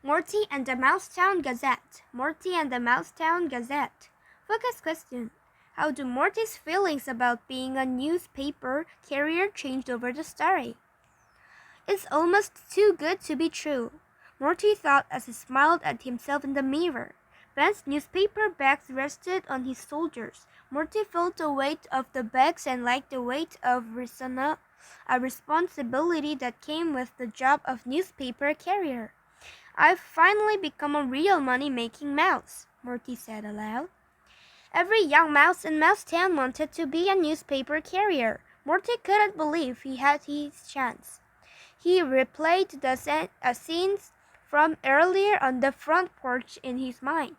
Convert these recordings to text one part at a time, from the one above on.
Morty and the Mousetown Gazette. Morty and the Mousetown Gazette. Focus question. How do Morty's feelings about being a newspaper carrier change over the story? It's almost too good to be true, Morty thought as he smiled at himself in the mirror. Ben's newspaper bags rested on his shoulders. Morty felt the weight of the bags and liked the weight of a responsibility that came with the job of newspaper carrier. I've finally become a real money-making mouse, Morty said aloud. Every young mouse in Mousetown wanted to be a newspaper carrier. Morty couldn't believe he had his chance. He replayed the scenes from earlier on the front porch in his mind.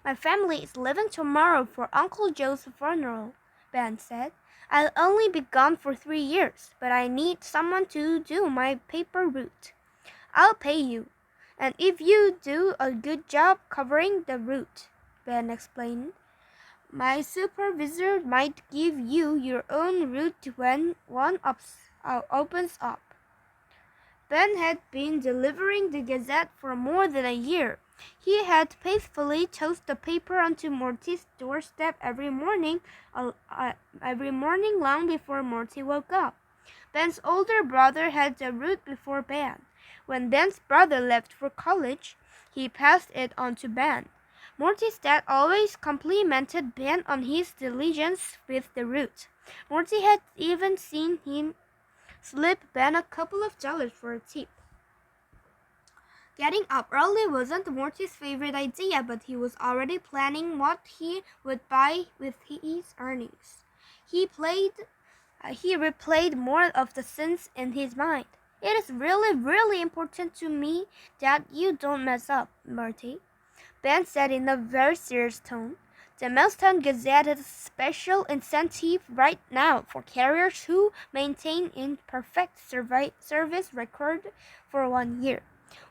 My family is leaving tomorrow for Uncle Joe's funeral, Ben said. I'll only be gone for 3 years, but I need someone to do my paper route. I'll pay you, and if you do a good job covering the route, Ben explained. My supervisor might give you your own route when one opens up. Ben had been delivering the Gazette for more than a year. He had faithfully tossed the paper onto Morty's doorstep every morning long before Morty woke up. Ben's older brother had the route before Ben. When Ben's brother left for college, he passed it on to Ben. Morty's dad always complimented Ben on his diligence with the route. Morty had even seen him slip Ben a couple of dollars for a tip. Getting up early wasn't Morty's favorite idea, but he was already planning what he would buy with his earnings. He replayed more of the scenes in his mind. It is really, really important to me that you don't mess up, Morty, Ben said in a very serious tone. The Mousetown Gazette has a special incentive right now for carriers who maintain a perfect service record for 1 year.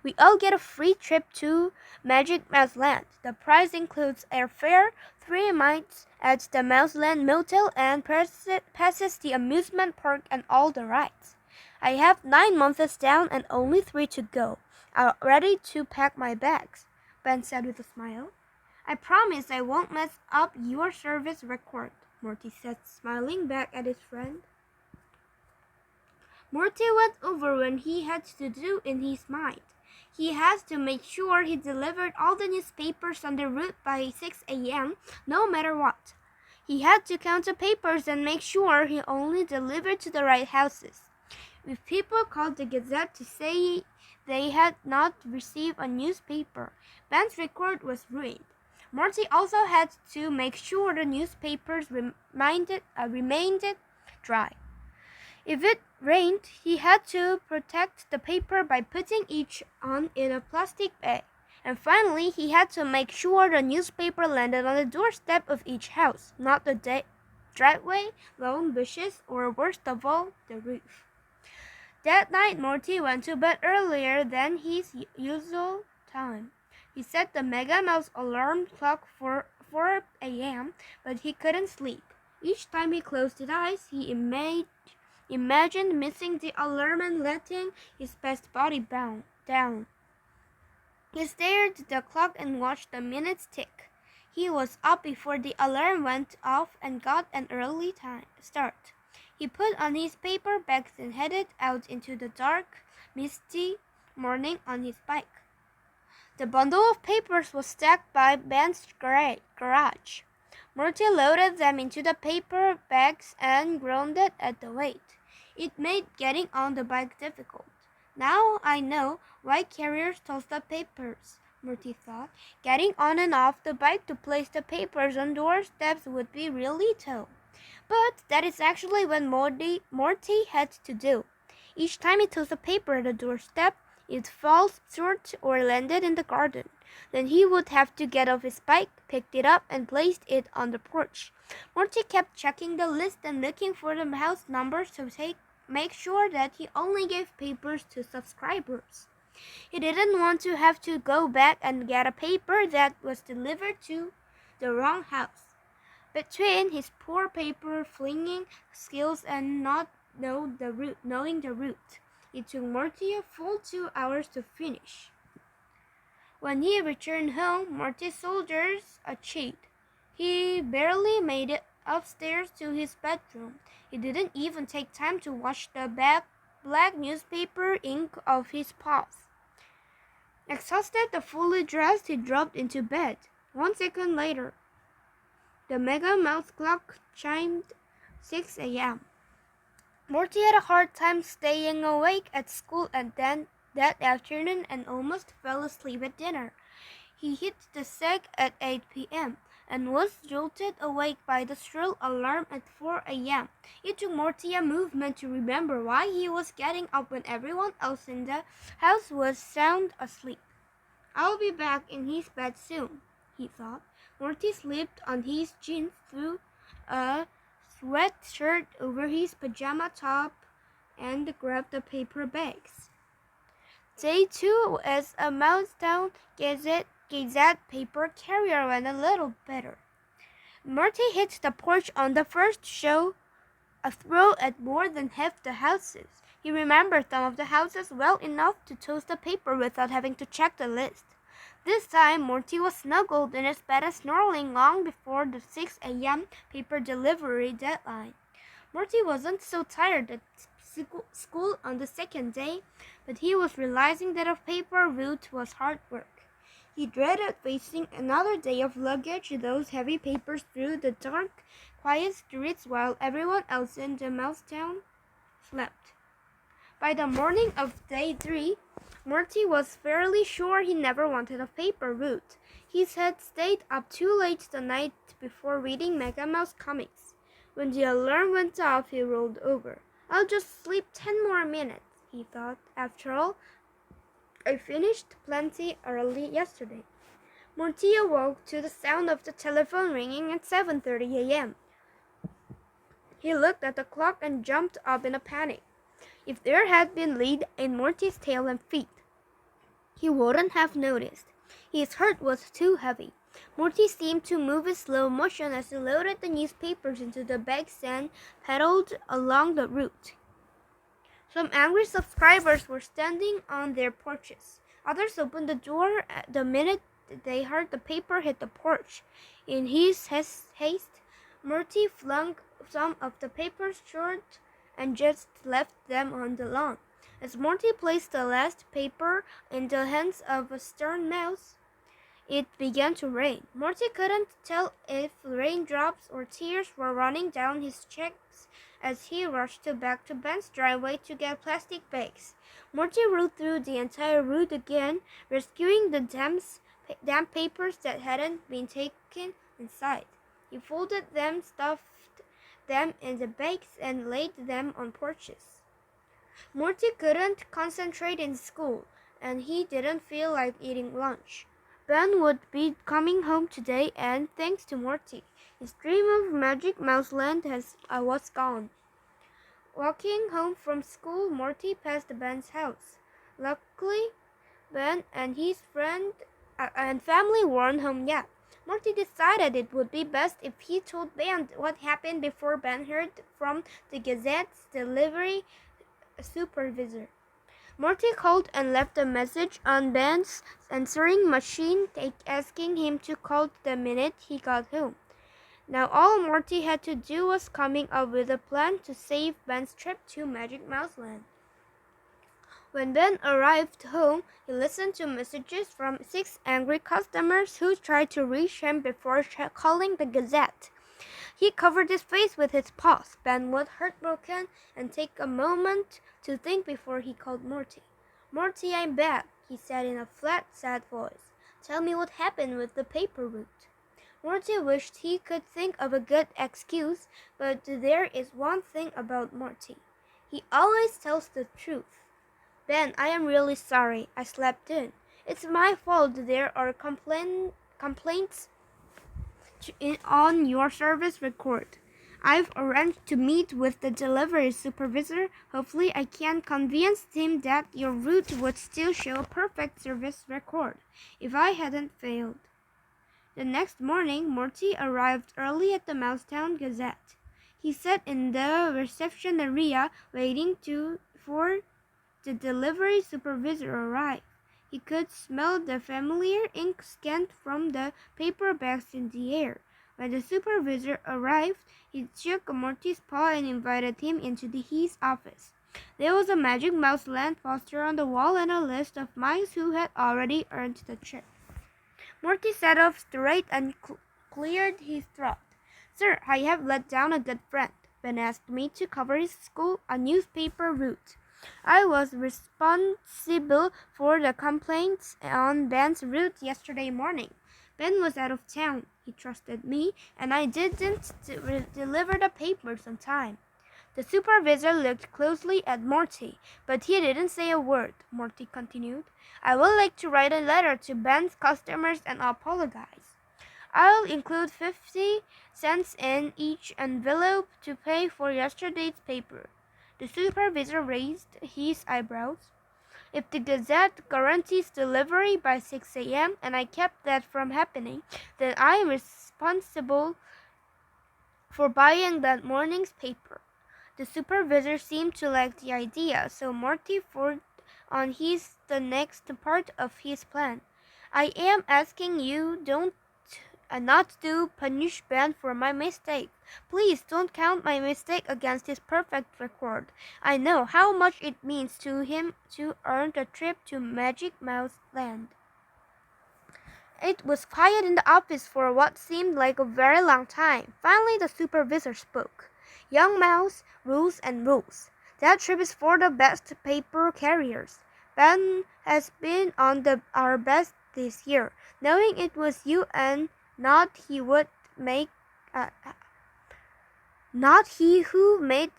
We all get a free trip to Magic Mouse Land. The prize includes airfare, 3 nights at the Mouseland Motel, and passes the amusement park and all the rides. I have 9 months down and only 3 to go. I'm ready to pack my bags, Ben said with a smile. I promise I won't mess up your service record, Morty said, smiling back at his friend. Morty went over what he had to do in his mind. He has to make sure he delivered all the newspapers on the route by 6 a.m., no matter what. He had to count the papers and make sure he only delivered to the right houses. If people called the Gazette to say they had not received a newspaper, Ben's record was ruined. Morty also had to make sure the newspapers remained dry. If it rained, he had to protect the paper by putting each on in a plastic bag. And finally, he had to make sure the newspaper landed on the doorstep of each house, not the driveway, lawn bushes, or worst of all, the roof. That night, Morty went to bed earlier than his usual time. He set the Mega Mouse alarm clock for 4 a.m., but he couldn't sleep. Each time he closed his eyes, he imagined missing the alarm and letting his best body down. He stared at the clock and watched the minutes tick. He was up before the alarm went off and got an early start. He put on his paper bags and headed out into the dark, misty morning on his bike. The bundle of papers was stacked by Ben's garage. Morty loaded them into the paper bags and groaned at the weight. It made getting on the bike difficult. Now I know why carriers toss the papers, Morty thought. Getting on and off the bike to place the papers on doorsteps would be really tough. But that is actually what Morty had to do. Each time he tossed a paper at a doorstep, it fell short or landed in the garden. Then he would have to get off his bike, pick it up, and place it on the porch. Morty kept checking the list and looking for the house numbers to make sure that he only gave papers to subscribers. He didn't want to have to go back and get a paper that was delivered to the wrong house. Between his poor paper flinging skills and knowing the route, it took Morty a full 2 hours to finish. When he returned home, Morty soldiers a cheat. He barely made it upstairs to his bedroom. He didn't even take time to wash the black newspaper ink off his paws. Exhausted and fully dressed, he dropped into bed. 1 second later, the Mega Mouse clock chimed 6 a.m. Morty had a hard time staying awake at school and then that afternoon and almost fell asleep at dinner. He hit the sack at 8 p.m. and was jolted awake by the shrill alarm at 4 a.m. It took Morty a movement to remember why he was getting up when everyone else in the house was sound asleep. "I'll be back in his bed soon," he thought. Morty slipped on his jeans, threw a sweatshirt over his pajama top, and grabbed the paper bags. Day 2 as a Mousetown Gazette paper carrier went a little better. Morty hit the porch on the first show, a throw at more than half the houses. He remembered some of the houses well enough to toss the paper without having to check the list. This time, Morty was snuggled in his bed and snoring long before the 6 a.m. paper delivery deadline. Morty wasn't so tired at school on the second day, but he was realizing that a paper route was hard work. He dreaded facing another day of luggage those heavy papers through the dark, quiet streets while everyone else in the Mousetown slept. By the morning of day 3, Morty was fairly sure he never wanted a paper route. He had stayed up too late the night before reading Mega Mouse comics. When the alarm went off, he rolled over. "I'll just sleep 10 more minutes," he thought. "After all, I finished plenty early yesterday." Morty awoke to the sound of the telephone ringing at 7:30 a.m. He looked at the clock and jumped up in a panic. If there had been lead in Morty's tail and feet, he wouldn't have noticed. His heart was too heavy. Morty seemed to move in slow motion as he loaded the newspapers into the bags and pedaled along the route. Some angry subscribers were standing on their porches. Others opened the door the minute they heard the paper hit the porch. In his haste, Morty flung some of the papers short and just left them on the lawn. As Morty placed the last paper in the hands of a stern mouse, it began to rain. Morty couldn't tell if raindrops or tears were running down his cheeks as he rushed back to Ben's driveway to get plastic bags. Morty rode through the entire route again, rescuing the damp papers that hadn't been taken inside. He folded them, stuffed them in the bags, and laid them on porches. Morty couldn't concentrate in school, and he didn't feel like eating lunch. Ben would be coming home today, and thanks to Morty, his dream of Magic Mouse Land was gone. Walking home from school, Morty passed Ben's house. Luckily, Ben and his friend and family weren't home yet. Morty decided it would be best if he told Ben what happened before Ben heard from the Gazette's delivery supervisor. Morty called and left a message on Ben's answering machine asking him to call the minute he got home. Now all Morty had to do was coming up with a plan to save Ben's trip to Magic Mouse Land. When Ben arrived home, he listened to messages from 6 angry customers who tried to reach him before calling the Gazette. He covered his face with his paws. Ben was heartbroken and took a moment to think before he called Morty. "Morty, I'm back," he said in a flat, sad voice. "Tell me what happened with the paper route." Morty wished he could think of a good excuse, but there is one thing about Morty. He always tells the truth. "Ben, I am really sorry. I slept in. It's my fault there are complaints on your service record. I've arranged to meet with the delivery supervisor. Hopefully I can convince him that your route would still show a perfect service record if I hadn't failed." The next morning, Morty arrived early at the Mousetown Gazette. He sat in the reception area waiting for the delivery supervisor arrive. He could smell the familiar ink scent from the paper bags in the air. When the supervisor arrived, he shook Morty's paw and invited him into his office. There was a Magic Mouse Land poster on the wall and a list of mice who had already earned the trip. Morty sat up straight and cleared his throat. Sir, I have let down a good friend. Ben asked me to cover his school a newspaper route. I was responsible for the complaints on Ben's route yesterday morning. Ben was out of town. He trusted me, and I didn't deliver the papers on time. The supervisor looked closely at Morty, but he didn't say a word. Morty continued. I would like to write a letter to Ben's customers and apologize. I'll include 50 cents in each envelope to pay for yesterday's paper. The supervisor raised his eyebrows. If the Gazette guarantees delivery by 6 a.m. and I kept that from happening, then I am responsible for buying that morning's paper. The supervisor seemed to like the idea, so Morty forged on the next part of his plan. I am asking you not to punish Ben for my mistake. Please don't count my mistake against his perfect record. I know how much it means to him to earn the trip to Magic Mouse Land. It was quiet in the office for what seemed like a very long time. Finally, the supervisor spoke. Young Mouse, rules and rules. That trip is for the best paper carriers. Ben has been on our best this year. Knowing it was you and not he who made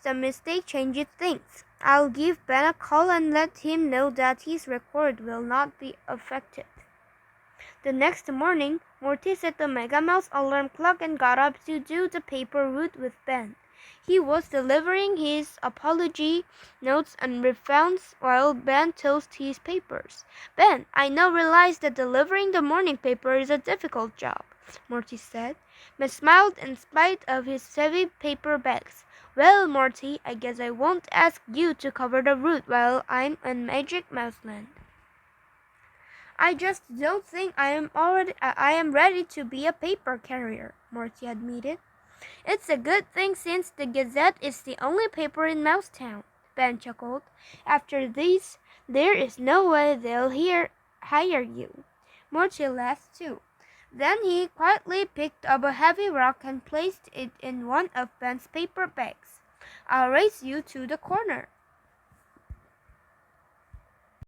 the mistake changes things. I'll give Ben a call and let him know that his record will not be affected. The next morning, Morty set the Mega Mouse alarm clock and got up to do the paper route with Ben. He was delivering his apology notes and refunds while Ben toasted his papers. Ben, I now realize that delivering the morning paper is a difficult job, Morty said. Ben smiled in spite of his heavy paper bags. Well, Morty, I guess I won't ask you to cover the route while I'm in Magic Mouse Land. I just don't think I am ready to be a paper carrier, Morty admitted. It's a good thing since the Gazette is the only paper in Mousetown, Ben chuckled. After this, there is no way they'll hire you. Morty laughed too. Then he quietly picked up a heavy rock and placed it in one of Ben's paper bags. I'll race you to the corner,